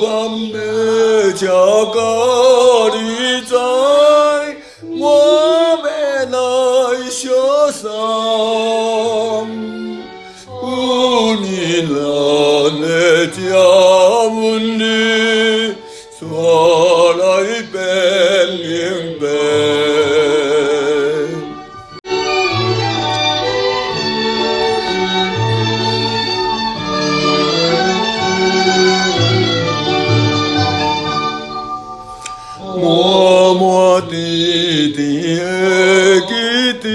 밤의家가里在我们来修上，不你来的家门里，说来变明白。默默地的记得，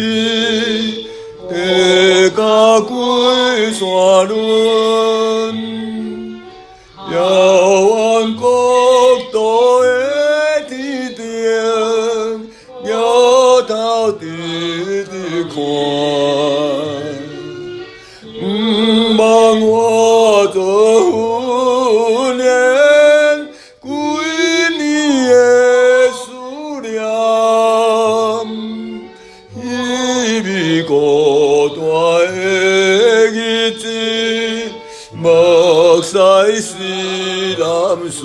个归山轮，遥望国度的地点，摇头地看，望我做父年归你的思念，一个大的日子，目屎是蓝水。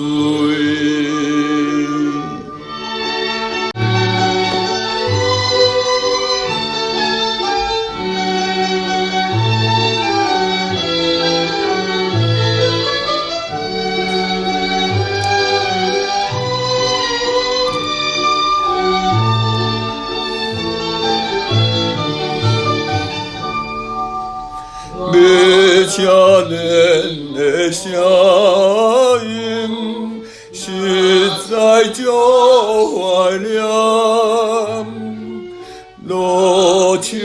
每家人的声音，实在就怀念。路像几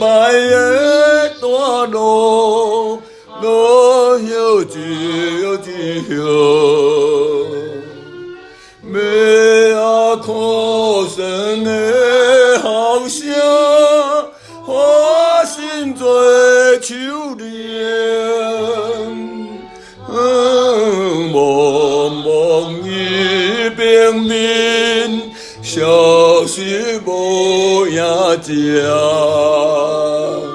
摆的大路，路又一条，每下苦生的后声。我心做秋莲，茫茫一平面，消息无影踪。